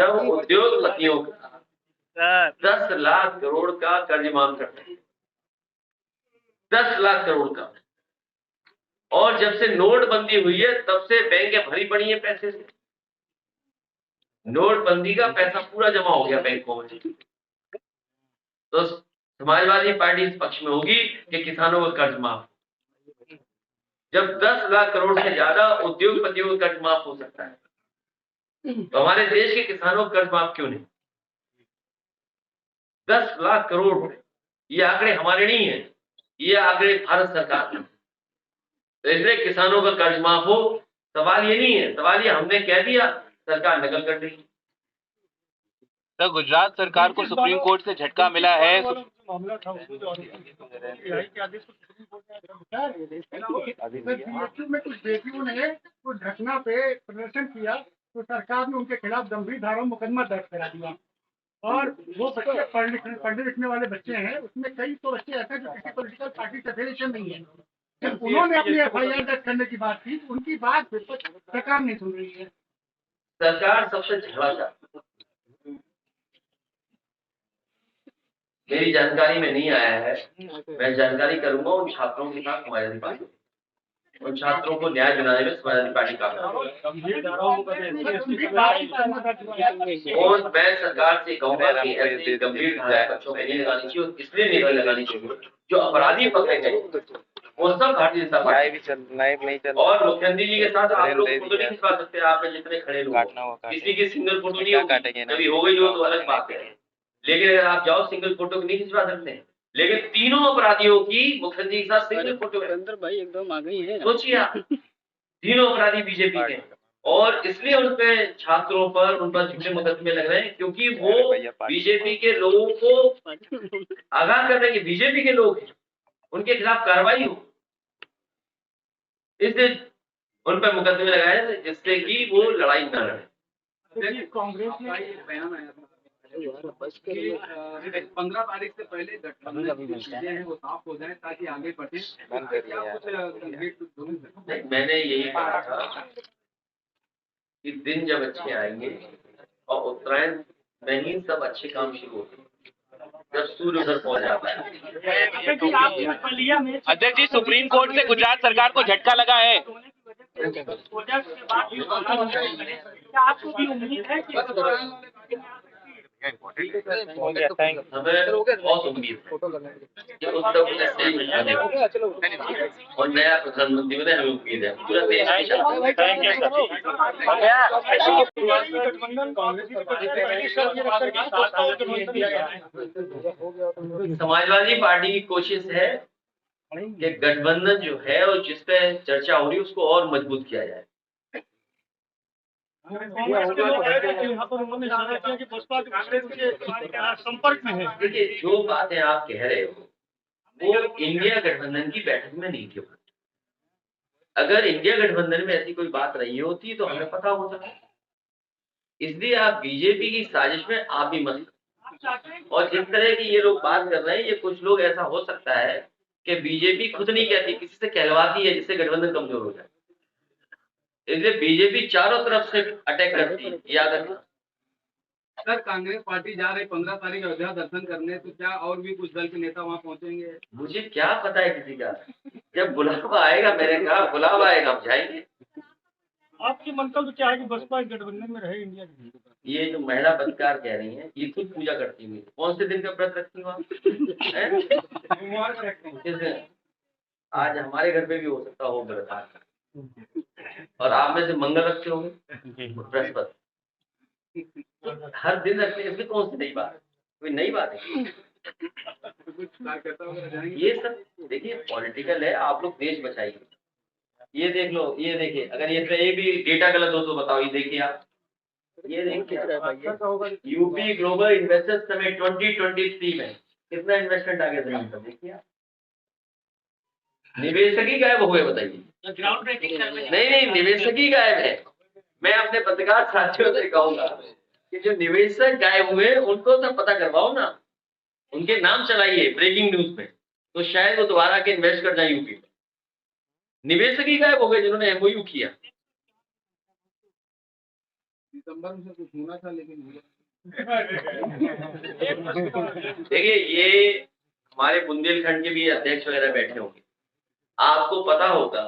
जब उद्योगपतियों का 10 लाख करोड़ का कर्ज माफ करते हैं, 10 लाख करोड़ का। और जब से नोटबंदी हुई है तब से बैंकें भरी पड़ी है पैसे से। नोटबंदी का पैसा पूरा जमा हो गया बैंकों में। तो समाजवादी पार्टी इस पक्ष में होगी कि किसानों का कर्ज माफ। जब 10 लाख करोड़ से ज्यादा उद्योगपतियों का कर्ज माफ हो सकता है, तो हमारे देश के किसानों का कर्ज माफ क्यों नहीं? 10 लाख करोड़, ये आंकड़े हमारे नहीं है, ये आंकड़े भारत सरकार के। तो इसलिए किसानों का कर्ज माफ हो, सवाल ये नहीं है, सवाल ये हमने कह दिया, सरकार नकल कर रही है। तो गुजरात सरकार को सुप्रीम कोर्ट से झटका मिला है। मामला था में कुछ बेटियों ने तो घटना पे प्रदर्शन किया तो सरकार ने उनके खिलाफ गंभीर धारा मुकदमा दर्ज करा दिया। और वो बच्चे पढ़ने लिखने वाले बच्चे हैं, उसमें कई तो बच्चे ऐसे जो किसी पॉलिटिकल पार्टी से एफिलिएशन नहीं है। जब उन्होंने अपनी FIR दर्ज करने की बात की, उनकी बात सरकार नहीं सुन रही है। सरकार सबसे झगड़ा चाहती है। मेरी जानकारी में नहीं आया है, मैं जानकारी करूंगा उन छात्रों के साथ समाजवादी पार्टी, उन छात्रों को न्याय दिलाने में समाजवादी पार्टी का। और मैं सरकार से कहूंगा कि ऐसी गंभीर धाराएं बच्चों में नहीं लगानी चाहिए, और इसलिए नहीं लगानी चाहिए जो अपराधी पकड़े गए वो सब भारतीय जनता पार्टी। और मुख्यमंत्री जी के साथ आप लोग फोटो नहीं खिंचवा सकते, आप में जितने खड़े लोग, किसी की सिंगल फोटो नहीं होगी, कभी हो गई हो तो अलग बात है, लेकिन अगर आप जाओ सिंगल फोटो नहीं खिंचवा सकते हैं। लेकिन तीनों अपराधियों की मुख्यमंत्री के साथ सिंगल फोटो है। भाई एकदम आ गई है, सोचिए आप, तीनों अपराधी बीजेपी के, और इसलिए उन पे छात्रों पर उन पर झूठे मुकदमे लग रहे हैं क्योंकि वो बीजेपी के लोगों को आगाह कर रहे हैं कि बीजेपी के लोग हैं, उनके खिलाफ कार्रवाई हो, इसलिए उन पर मुकदमे लगाए जिससे कि वो लड़ाई न लड़े। कांग्रेस ने बयान आया था 15 तारीख से पहले गठबंधन हैं वो साफ हो जाए ताकि आगे बढ़े। मैंने यही कहा था कि दिन जब अच्छे आएंगे और उत्तरायण में ही सब अच्छे काम शुरू होते, जब सूर्य उधर पहुंच जाता है। अध्यक्ष जी, सुप्रीम कोर्ट से गुजरात सरकार को झटका लगा है। आपको भी उम्मीद है कि हमें बहुत उम्मीद है कि उत्तर प्रदेश से मिलने और नया प्रधानमंत्री बने, हमें उम्मीद है पूरा देश। समाजवादी पार्टी की कोशिश है कि गठबंधन जो है और जिस पे चर्चा हो रही है उसको और मजबूत किया जाए। यहाँ पर उन्होंने इशारा किया कि बसपा कांग्रेस के संपर्क में है। देखिए, जो बातें आप कह रहे हो वो इंडिया गठबंधन की बैठक में नहीं थी। अगर इंडिया गठबंधन में ऐसी कोई बात रही होती तो हमें पता होता। इसलिए आप बीजेपी की साजिश में आप भी मत। और जिस तरह की ये लोग बात कर रहे हैं, ये कुछ लोग ऐसा हो सकता है कि बीजेपी खुद नहीं कहती, किसी से कहलवाती है जिससे गठबंधन कमजोर हो जाए। इसलिए बीजेपी चारों तरफ से अटैक करती है, याद रखना। सर, कांग्रेस पार्टी जा रही 15 तारीख अयोध्या दर्शन करने, तो क्या और भी कुछ दल के नेता वहां पहुंचेंगे? मुझे क्या पता है किसी का, जब बुलावा आएगा, मैंने कहा बुलावा आएगा हम जाएंगे। आपकी मंतव्य क्या है कि बसपा गठबंधन में रहे इंडिया की? ये जो महिला पत्रकार कह रही हैं, ये खुद पूजा करती हुई, कौन से दिन का व्रत रखती हो आप? आज हमारे घर पे भी हो सकता हो व्रत, और आप में से मंगल रखते होंगे, बृहस्पति, हर दिन रखते हैं, इसमें कौन सी नई बात, कोई नई बात है? ये सब देखिए पॉलिटिकल है, आप लोग देश बचाइए। ये देख लो, ये देखिए, अगर ये भी डेटा गलत हो तो बताओ। ये देखिए आप, ये देखिए यूपी ग्लोबल इन्वेस्टर्स समिट 2023 में कितना इन्वेस्टमेंट आ गया जमीन पर, देखिए आप। निवेशक ही गायब हुए, बताइए। नहीं, निवेशक ही गायब है। मैं अपने पत्रकार साथियों से कहूंगा कि जो निवेशक गायब हुए उनको तो पता करवाओ ना, उनके नाम चलाइए ब्रेकिंग न्यूज में, तो शायद वो दोबारा के इन्वेस्ट कर जाए यूपी में। निवेशक ही गायब हो गए जिन्होंने MOU किया। दिसंबर में से कुछ होना था लेकिन हुआ। देखिए, ये हमारे बुंदेलखंड के भी अध्यक्ष वगैरह बैठे होंगे, आपको पता होगा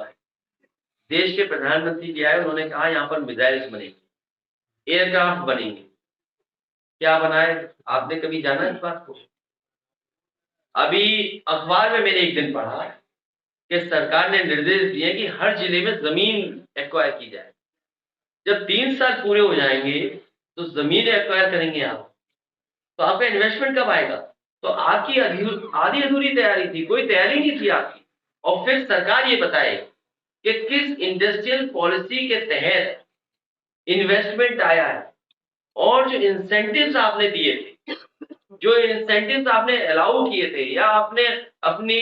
देश के प्रधानमंत्री जी आए, उन्होंने कहा यहाँ पर मिसाइल्स बनेंगे, एयरक्राफ्ट बनेंगे। क्या बनाए, आपने कभी जाना इस बात को? अभी अखबार में मैंने एक दिन पढ़ा कि सरकार ने निर्देश दिए कि हर जिले में जमीन एक्वायर की जाए। जब 3 साल पूरे हो जाएंगे तो जमीन एक्वायर करेंगे आप, तो आपका इन्वेस्टमेंट कब आएगा? तो आपकी आधी अधूरी तैयारी थी, कोई तैयारी नहीं थी आपकी। और फिर सरकार ये बताए कि किस इंडस्ट्रियल पॉलिसी के तहत इन्वेस्टमेंट आया है, और जो इंसेंटिव्स आपने दिए थे, जो इंसेंटिव्स आपने अलाउ किए थे या आपने अपनी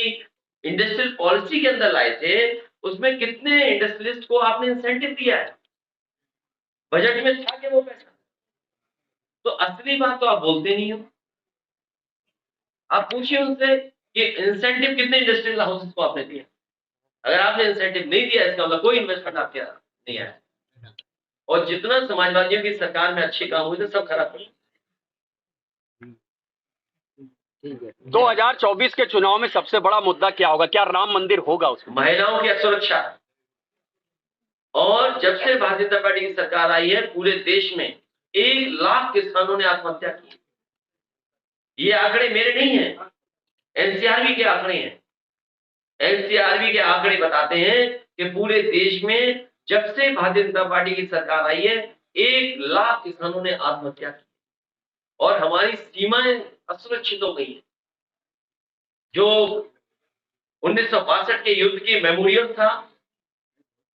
इंडस्ट्रियल पॉलिसी के अंदर लाए थे, उसमें कितने इंडस्ट्रियलिस्ट को आपने इंसेंटिव दिया है? बजट में था कि वो पैसा? तो असली बात तो आप बोलते नहीं हो। आप पूछिए उनसे कि इंसेंटिव कितने इंडस्ट्रियल हाउसेस को आपने दिया। अगर आपने इंसेंटिव नहीं दिया, इसका मतलब कोई इन्वेस्टमेंट आपके यहाँ नहीं आया। और जितना समाजवादियों की सरकार में अच्छे काम हुए थे, सब खराब हुए। 2024 के चुनाव में सबसे बड़ा मुद्दा क्या होगा? क्या राम मंदिर होगा उसमें? महिलाओं की सुरक्षा। और जब से भारतीय जनता पार्टी की सरकार आई है, पूरे देश में 1 लाख किसानों ने आत्महत्या की। ये आंकड़े मेरे नहीं हैं, एनसीआरबी के आंकड़े हैं। एनसीआरबी के आंकड़े बताते हैं कि पूरे देश में जब से भारतीय जनता पार्टी की सरकार आई है, 1 लाख किसानों ने आत्महत्या की। और हमारी सीमाएं असुरक्षित हो गई हैं। जो 1962 के युद्ध की मेमोरियल था,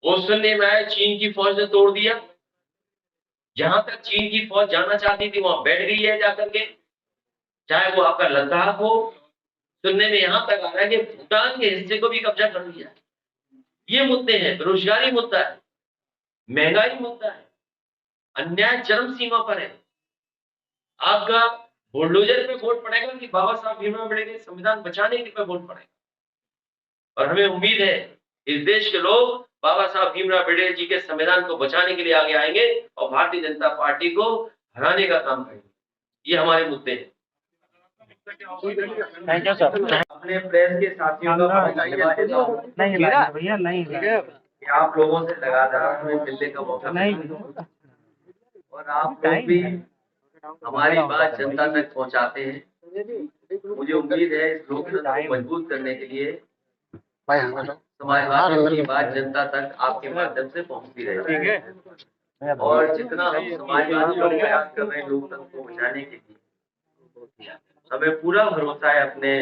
वो सुनने में आया चीन की फौज ने तोड़ दिया। जहां तक चीन की फौज जाना चाहती थी, वहां बैठ गई है जाकर के। चाहे वो आपका लद्दाख हो, सुनने में यहां तक आ रहा है कि भूटान के हिस्से को भी कब्जा कर लिया। ये मुद्दे हैं। बेरोजगारी मुद्दा है, महंगाई मुद्दा है, अन्याय चरम सीमा पर है। आपका बुलडोजर पे वोट पड़ेगा कि बाबा साहब भीमराव अम्बेडकर के संविधान बचाने के पे वोट पड़ेगा? और हमें उम्मीद है इस देश के लोग बाबा साहब भीमराव अम्बेडकर जी के संविधान को बचाने के लिए आगे आएंगे और भारतीय जनता पार्टी को हराने का काम करेंगे। ये हमारे मुद्दे हैं। Thank you sir. अपने प्रेस के साथियों का धन्यवाद देता हूं भैया नहीं कि आप लोगों से लगातार हमें मिलने का मौका मिला और आप लोग भी हमारी बात जनता तक पहुंचाते हैं। मुझे उम्मीद है इस लोकतंत्र को मजबूत करने के लिए समाजवादियों की बात जनता तक आपके माध्यम से पहुंचती रहेगी। और जितना हम समाजवादी लोग प्रयास कर रहे हैं लोकतंत्र को बचाने के लिए, हमें पूरा भरोसा है अपने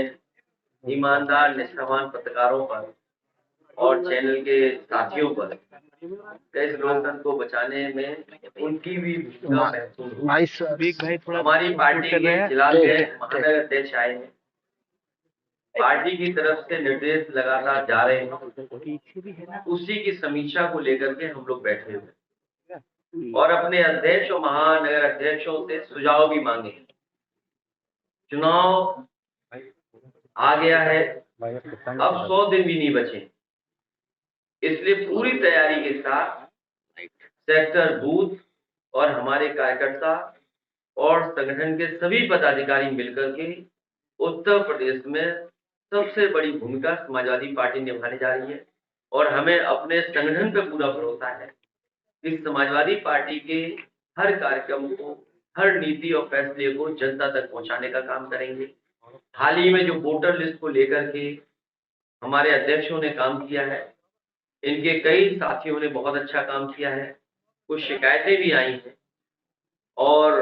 ईमानदार निष्ठावान पत्रकारों पर और चैनल के साथियों पर। इस लोकतंत्र को बचाने में उनकी भी भूमिका महत्वपूर्ण है। हमारी पार्टी के जिला के महानगर अध्यक्ष आए हैं, पार्टी की तरफ से निर्देश लगातार जा रहे हैं, उसी की समीक्षा को लेकर के हम लोग बैठे हुए और अपने अध्यक्ष और महानगर अध्यक्षों से सुझाव भी मांगे। चुनाव आ गया है, अब 100 दिन भी नहीं बचे, इसलिए पूरी तैयारी के साथ सेक्टर बूथ और हमारे कार्यकर्ता और संगठन के सभी पदाधिकारी मिलकर के उत्तर प्रदेश में सबसे बड़ी भूमिका समाजवादी पार्टी निभाने जा रही है। और हमें अपने संगठन पर पूरा भरोसा है कि समाजवादी पार्टी के हर कार्यक्रम को, हर नीति और फैसले को जनता तक पहुंचाने का काम करेंगे। हाल ही में जो वोटर लिस्ट को लेकर के हमारे अध्यक्षों ने काम किया है, इनके कई साथियों ने बहुत अच्छा काम किया है। कुछ शिकायतें भी आई हैं और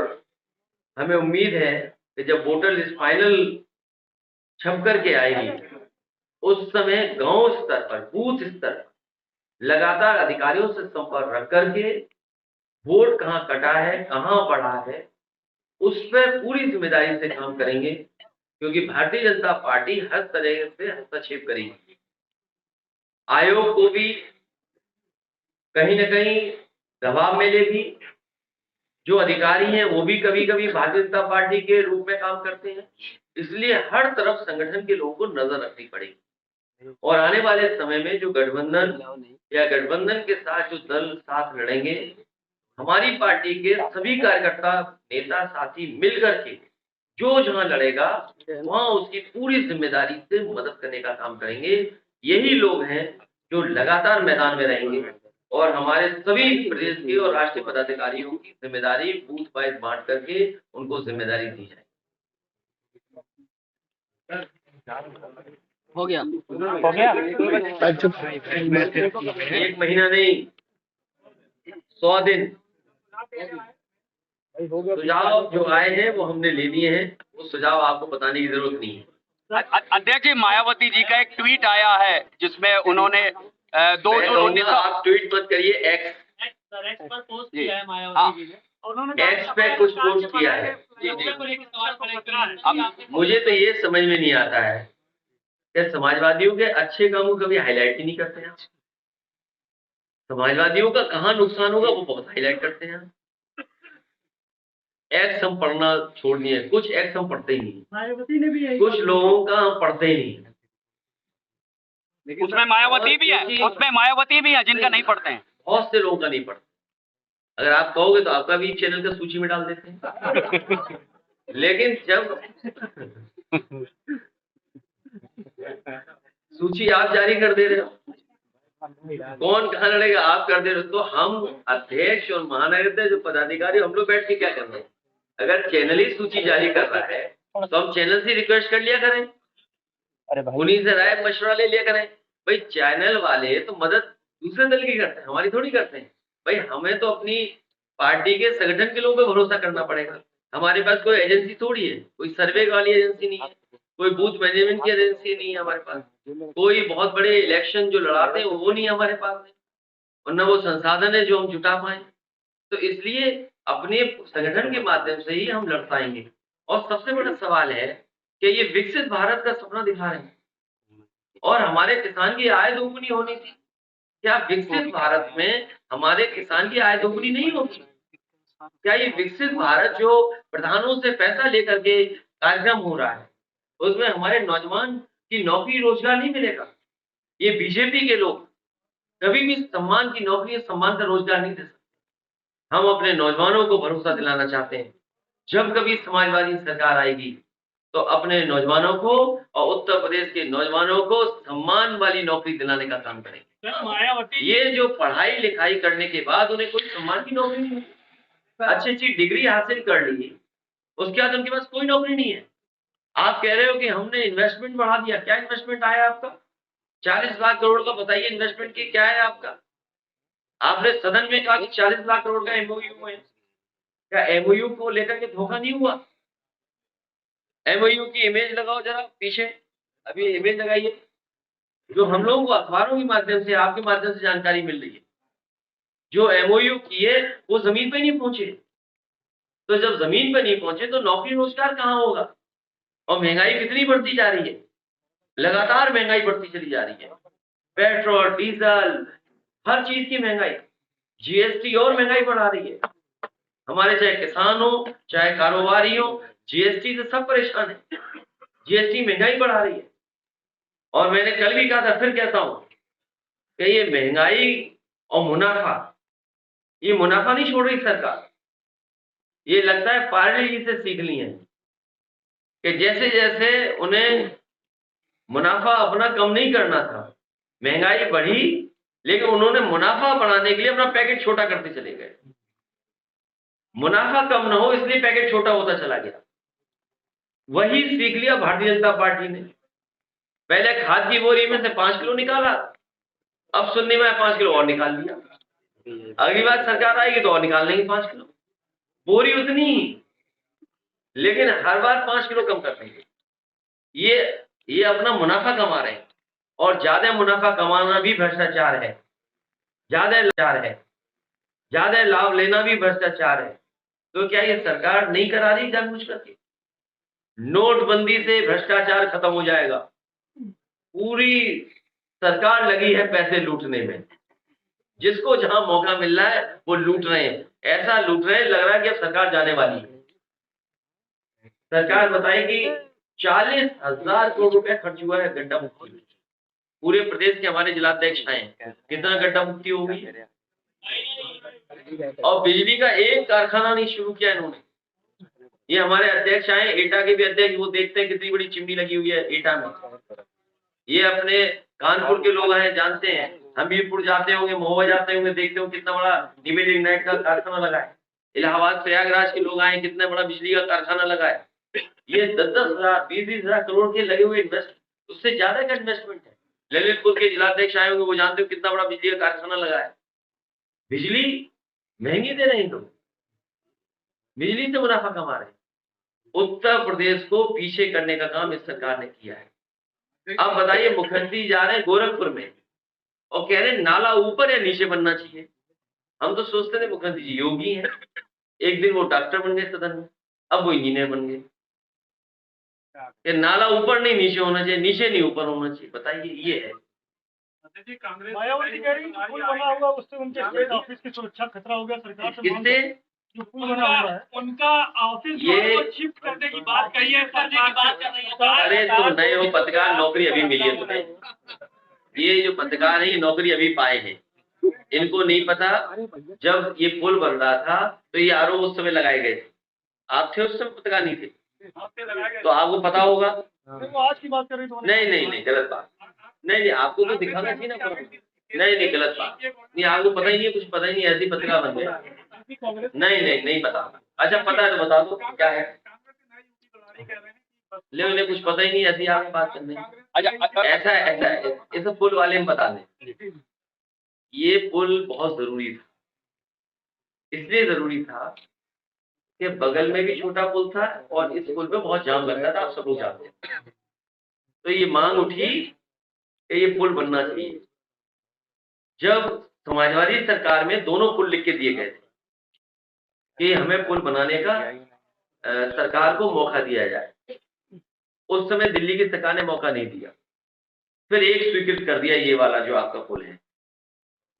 हमें उम्मीद है कि जब वोटर लिस्ट फाइनल छप करके आएगी, उस समय गांव स्तर पर, बूथ स्तर पर लगातार अधिकारियों से संपर्क रख करके वोट कहां कटा है, कहां पड़ा है, उस पर पूरी जिम्मेदारी से काम करेंगे, क्योंकि भारतीय जनता पार्टी हर तरह से हस्तक्षेप करेगी। आयोग को भी कहीं न कहीं दबाव में लेगी। जो अधिकारी हैं वो भी कभी कभी भारतीय जनता पार्टी के रूप में काम करते हैं, इसलिए हर तरफ संगठन के लोगों को नजर रखनी पड़ेगी। और आने वाले समय में जो गठबंधन या गठबंधन के साथ जो दल साथ लड़ेंगे, हमारी पार्टी के सभी कार्यकर्ता, नेता, साथी मिल करके जो जहां लड़ेगा वहां उसकी पूरी जिम्मेदारी से मदद करने का काम करेंगे। यही लोग हैं जो लगातार मैदान में रहेंगे और हमारे सभी प्रदेश के और राष्ट्रीय पदाधिकारियों की जिम्मेदारी बूथ वाइज बांट करके उनको जिम्मेदारी दी जाए। हो गया। एक महीना नहीं, 100 दिन। सुझाव जो आए हैं वो हमने ले लिए हैं, वो सुझाव आपको बताने की जरूरत नहीं है। अध्यक्ष जी, मायावती जी का एक ट्वीट आया है जिसमें उन्होंने दो मैं जून कहूंगा आप ट्वीट मत करिए, एक्स पर पोस्ट जी। किया है मायावती जी ने। एक्स पे कुछ पोस्ट किया है। अब मुझे तो ये समझ में नहीं आता है कि समाजवादियों के अच्छे कामों कभी हाईलाइट ही नहीं करते हैं। समाजवादियों का कहाँ नुकसान होगा वो बहुत हाईलाइट करते हैं। एक्स हम पढ़ना छोड़ दिए, कुछ एक्स हम पढ़ते ही नहीं, मायावती ने भी यही कुछ लोगों का हम पढ़ते ही नहीं। उसमें मायावती भी है, उसमें मायावती भी है जिनका नहीं पढ़ते हैं। बहुत से लोगों का नहीं पढ़ते। अगर आप कहोगे तो आपका भी चैनल का सूची में डाल देते हैं। लेकिन जब सूची आप जारी कर दे रहे हो, कौन कहाँ लड़ेगा आप कर दे रहे हो, तो हम अध्यक्ष और महानगर जो पदाधिकारी हम लोग बैठ के क्या कर रहे हैं? अगर चैनल ही सूची जारी कर रहा है तो हम चैनल से रिक्वेस्ट कर लिया करें, उन्हीं से राय मशवरा ले लिया करें। भाई चैनल वाले तो मदद दूसरे दल की करते हैं, हमारी थोड़ी करते हैं। भाई हमें तो अपनी पार्टी के संगठन के लोगों पे भरोसा करना पड़ेगा। हमारे पास कोई एजेंसी थोड़ी है, कोई सर्वे वाली एजेंसी नहीं है, कोई बूथ मैनेजमेंट की एजेंसी नहीं है हमारे पास, कोई बहुत बड़े इलेक्शन जो लड़ाते हैं वो नहीं हमारे पास है, और न वो संसाधन है जो हम जुटा पाए। तो इसलिए अपने संगठन के माध्यम से ही हम लड़ पाएंगे। और सबसे बड़ा सवाल है कि ये विकसित भारत का सपना दिखा रहे हैं और हमारे किसान की आय दोगुनी होनी थी। क्या विकसित भारत में हमारे किसान की आय दोगुनी नहीं होगी? क्या ये विकसित भारत जो प्रधानों से पैसा लेकर के कार्यक्रम हो रहा है उसमें हमारे नौजवान की नौकरी रोजगार नहीं मिलेगा? ये बीजेपी के लोग कभी भी सम्मान की नौकरी, सम्मान का रोजगार नहीं दे सकते। हम अपने नौजवानों को भरोसा दिलाना चाहते हैं, जब कभी समाजवादी सरकार आएगी तो अपने नौजवानों को और उत्तर प्रदेश के नौजवानों को सम्मान वाली नौकरी दिलाने का काम करेंगे। मायावती ये जो पढ़ाई लिखाई करने के बाद उन्हें कोई सम्मान की नौकरी नहीं है, अच्छी डिग्री हासिल कर ली, उसके बाद उनके पास कोई नौकरी नहीं है। आप कह रहे हो कि हमने इन्वेस्टमेंट बढ़ा दिया, क्या इन्वेस्टमेंट आया आपका? 40 लाख करोड़ का बताइए इन्वेस्टमेंट की क्या है आपका? आपने सदन में कहा कि 40 लाख करोड़ का एमओयू है, क्या एमओयू को लेकर के धोखा नहीं हुआ? एमओयू की इमेज लगाओ जरा पीछे, अभी इमेज लगाइए, जो हम लोगों को अखबारों के माध्यम से, आपके माध्यम से जानकारी मिल रही है। जो एमओयू किए वो जमीन पे नहीं पहुंचे, तो जब जमीन पे नहीं पहुंचे तो नौकरी रोजगार कहाँ होगा? और महंगाई कितनी बढ़ती जा रही है, लगातार महंगाई बढ़ती चली जा रही है। पेट्रोल, डीजल, हर चीज की महंगाई, जीएसटी और महंगाई बढ़ा रही है। हमारे चाहे किसान हो चाहे कारोबारी हो, जीएसटी से सब परेशान है। जीएसटी महंगाई बढ़ा रही है। और मैंने कल भी कहा था, फिर कहता हूं कि ये महंगाई और मुनाफा, ये मुनाफा नहीं छोड़ रही सरकार। ये लगता है पार्ले जी से सीख ली है कि जैसे जैसे उन्हें मुनाफा अपना कम नहीं करना था, महंगाई बढ़ी, लेकिन उन्होंने मुनाफा बढ़ाने के लिए अपना पैकेट छोटा करते चले गए। मुनाफा कम ना हो इसलिए पैकेट छोटा होता चला गया। वही सीख लिया भारतीय जनता पार्टी ने। पहले खाद की बोरी में से 5 किलो निकाला, अब सुनने में 5 किलो और निकाल लिया। अगली बार सरकार आएगी तो और निकाल लेंगे 5 किलो। बोरी उतनी ही, लेकिन हर बार 5 किलो कम कर देंगे। ये अपना मुनाफा कमा रहे हैं, और ज्यादा मुनाफा कमाना भी भ्रष्टाचार है, ज्यादा लाभ लेना भी भ्रष्टाचार है। तो क्या ये सरकार नहीं करा रही जानबूझ करके? नोटबंदी से भ्रष्टाचार खत्म हो जाएगा। पूरी सरकार लगी है पैसे लूटने में, जिसको जहां मौका मिल रहा है वो लूट रहे हैं। ऐसा लूट रहे हैं, लग रहा है कि अब सरकार जाने वाली है। सरकार बताएगी 40,000 करोड़ रुपया खर्च हुआ है गड्ढा मुक्ति। पूरे प्रदेश के हमारे जिलाध्यक्ष हैं, कितना गड्ढा मुक्ति होगी? और बिजली का एक कारखाना नहीं शुरू किया इन्होंने। ये हमारे अध्यक्ष आए, एटा के भी अध्यक्ष, वो देखते हैं कितनी बड़ी चिमनी लगी हुई है एटा में। ये अपने कानपुर के लोग हैं, जानते हैं, हमीरपुर जाते होंगे, महोबा जाते होंगे, देखते हो कितना बड़ा निमेल लिग्नाइट का कारखाना लगा है। इलाहाबाद प्रयागराज के लोग आए, कितना बड़ा बिजली का कारखाना लगा है। ये 10-10 हजार 20-20 हजार करोड़ के लगे हुए इन्वेस्ट, उससे ज्यादा का इन्वेस्टमेंट है। ललितपुर के जिलाध्यक्ष आए होंगे, वो जानते हो कितना बड़ा बिजली का कारखाना लगा है। बिजली महंगी दे रहे हैं लोग, बिजली से मुनाफा कमा रहे हैं। उत्तर प्रदेश को पीछे करने का काम इस सरकार ने किया है। अब बताइए, मुख्यमंत्री जा रहे हैं गोरखपुर में और कह रहे हैं नाला ऊपर या नीचे बनना चाहिए। हम तो सोचते थे मुख्यमंत्री जी योगी हैं, एक दिन वो डॉक्टर बन गए सदन में, अब वो इंजीनियर बन गए कि नाला ऊपर नहीं नीचे होना चाहिए, नीचे नहीं ऊपर होना चाहिए। बताइए, ये है। मायावती कह रही है पुल बना हुआ उससे उनके स्टेट ऑफिस की सुरक्षा खतरा हो गया, सरकार से मांग किससे? जो पुल बना हुआ है उनका ऑफिस जो ये- है वो शिफ्ट करने की बात कही है, करने की बात कर रही है। अरे तुम नए हो पत्रकार, नौकरी अभी मिली है तुम्हें। ये जो पत्रकार है, ये नौकरी अभी पाए हैं, इनको नहीं पता जब ये पुल बन रहा था तो ये आरोप उस समय लगाए गए थे। आप थे उस समय, पत्रकार नहीं थे, तो आपको पता होगा। वो आज की बात कर रही थी। नहीं, गलत बात। नहीं, आपको तो दिखाना चाहिए ना। नहीं, गलत बात। नहीं, आपको पता ही नहीं है, कुछ पता ही नहीं, ऐसी पत्रकार बन गए। नहीं पता। अच्छा, पता है तो बता दो क्या है। ले उन्हें कुछ पता ही नहीं, ऐसी आप बात करने। अच्छा, ऐसा इस पुल वाले में बता दें, ये पुल बहुत जरूरी था। इसलिए जरूरी था कि बगल में भी छोटा पुल था और इस पुल पे बहुत जाम लगता था, आप सब लोग जानते हैं। तो ये मांग उठी कि ये पुल बनना चाहिए। जब समाजवादी सरकार में दोनों पुल लिख के दिए गए थे कि हमें पुल बनाने का सरकार को मौका दिया जाए, उस समय दिल्ली की सरकार ने मौका नहीं दिया। फिर एक स्वीकृत कर दिया, ये वाला जो आपका पुल है।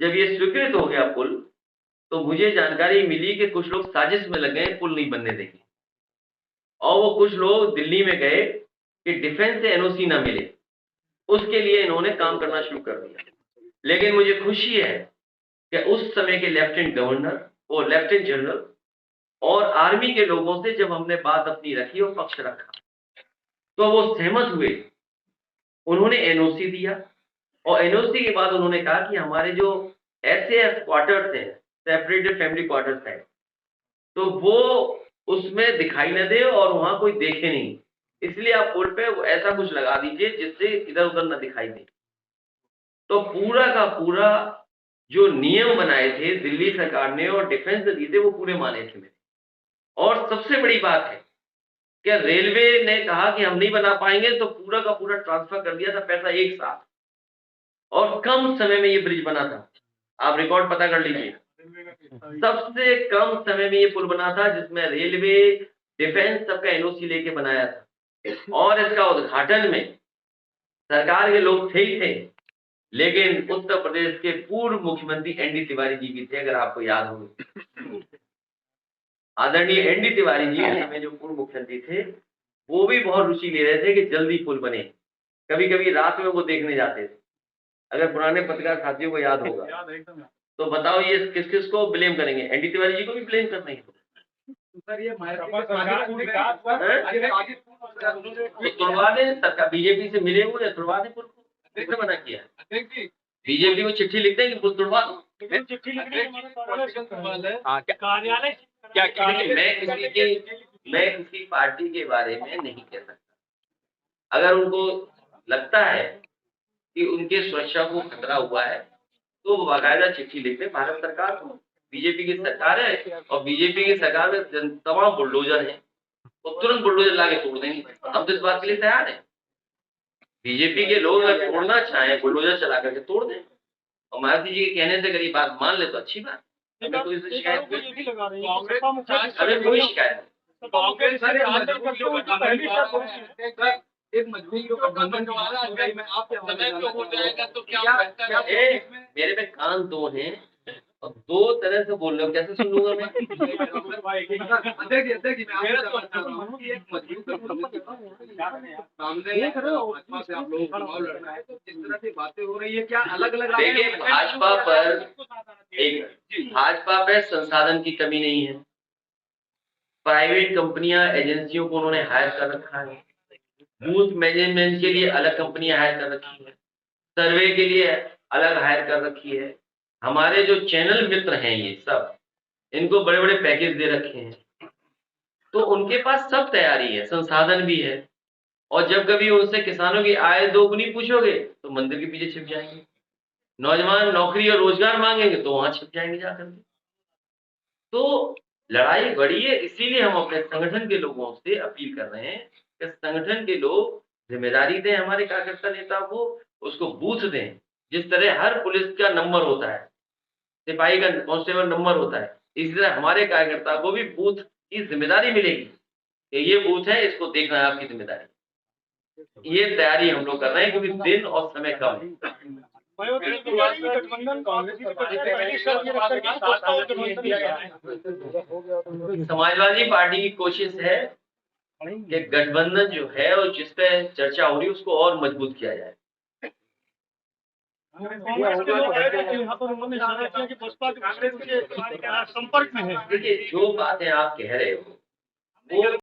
जब ये स्वीकृत हो गया पुल, तो मुझे जानकारी मिली कि कुछ लोग साजिश में लग गए पुल नहीं बनने देंगे, और वो कुछ लोग दिल्ली में गए कि डिफेंस से एनओसी ना मिले, उसके लिए इन्होंने काम करना शुरू कर दिया। लेकिन मुझे खुशी है कि उस समय के लेफ्टिनेंट गवर्नर और लेफ्टिनेंट जनरल और आर्मी के लोगों से जब हमने बात अपनी रखी और पक्ष रखा, तो वो सहमत हुए। उन्होंने एनओसी दिया, और एनओसी के बाद उन्होंने कहा कि हमारे जो एसएएफ क्वार्टर्स हैं, सेपरेटेड फैमिली क्वार्टर्स हैं, तो वो उसमें दिखाई न दे और वहां कोई देखे नहीं, इसलिए आप पुल पे ऐसा कुछ लगा दीजिए जिससे इधर उधर न दिखाई दे। तो पूरा का पूरा जो नियम बनाए थे दिल्ली सरकार ने और डिफेंस ने दिए थे, वो पूरे माने थे मेरे। और सबसे बड़ी बात है कि रेलवे ने कहा कि हम नहीं बना पाएंगे, तो पूरा का पूरा ट्रांसफर कर दिया था पैसा एक साथ, और कम समय में ये ब्रिज बना था। आप रिकॉर्ड पता कर लीजिए, सबसे कम समय में ये पुल बना था, जिसमें रेलवे, डिफेंस सबका एनओसी लेके बनाया था। और इसका उद्घाटन में सरकार के लोग थे ही थे, लेकिन उत्तर प्रदेश के पूर्व मुख्यमंत्री एनडी तिवारी जी भी थे, अगर आपको याद हो। आदरणीय एनडी तिवारी जी उस समय जो पूर्व मुख्यमंत्री थे, वो भी बहुत रुचि ले रहे थे कि जल्दी पुल बने। कभी कभी रात में वो देखने जाते थे, अगर पुराने पत्रकार साथियों को याद होगा। तो बताओ ये किस किस को ब्लेम करेंगे? एनडी तिवारी जी को भी ब्लेम करना है। सर ये तो तुड़वा दें, सरकार बीजेपी से मिले हुए, तुड़वा दें पुल को, किसने मना किया? बीजेपी को चिट्ठी लिख दें कि पुल तुड़वा दो। चिट्ठी लिखने हाँ, कार्यालय क्या मैं किसी पार्टी के बारे में नहीं कह सकता। अगर उनको लगता है कि उनके सुरक्षा को खतरा हुआ है, तो वो बाकायदा चिट्ठी लिखते भारत सरकार को। बीजेपी की सरकार है, और बीजेपी की सरकार में तमाम बुलडोजर हैं, वो तुरंत बुलडोजर लाके तोड़ देंगे। हम तो इस बात के लिए तैयार हैं। बीजेपी के लोग अगर तोड़ना चाहें, बुलडोजर चला करके तोड़ दें, और मायावती जी के कहने से अगर ये बात मान ले तो अच्छी बात। हमें कोई शिकायत नहीं, हमें कोई शिकायत नहीं। एक मजबूत जो गठबंधन जो आ रहा है, मैं आपसे समय पे हो जाएगा तो क्या मेरे में कान दो हैं, और दो तरह से बोल रहे हो, कैसे सुनूंगा मैं? अध्यक्ष जी, मैं आपसे जानना चाह रहा हूँ कि एक मजबूत सामने भाजपा से आप लोग चुनाव लड़ना है, तो जिस तरह से बातें हो रही है, क्या अलग अलग देखिए, भाजपा पर संसाधन की कमी नहीं है। प्राइवेट कंपनियां, एजेंसियों को उन्होंने हायर कर रखा है। बूथ मैनेजमेंट के लिए अलग कंपनियां हायर कर रखी है, सर्वे के लिए अलग हायर कर रखी है। हमारे जो चैनल मित्र हैं ये सब, इनको बड़े बड़े पैकेज दे रखे हैं, तो उनके पास सब तैयारी है, संसाधन भी है। और जब कभी उनसे किसानों की आय दोगुनी पूछोगे तो मंदिर के पीछे छिप जाएंगे, नौजवान नौकरी और रोजगार मांगेंगे तो वहां छिप जाएंगे जाकर के। तो लड़ाई बड़ी है, इसीलिए हम अपने संगठन के लोगों से अपील कर रहे हैं कि संगठन के लोग जिम्मेदारी दें, हमारे कार्यकर्ता नेता को उसको बूथ दें। जिस तरह हर पुलिस का नंबर होता है, सिपाही का कांस्टेबल नंबर होता है, इसी तरह हमारे कार्यकर्ता को भी बूथ की जिम्मेदारी मिलेगी कि ये बूथ है, इसको देखना है आपकी जिम्मेदारी। ये तैयारी हम लोग कर रहे हैं क्योंकि दिन और समय कम है। समाजवादी पार्टी की कोशिश है कि गठबंधन जो है और जिस पे चर्चा हो रही है उसको और मजबूत किया जाए। संपर्क में है। देखिए, जो बातें आप कह रहे हो वो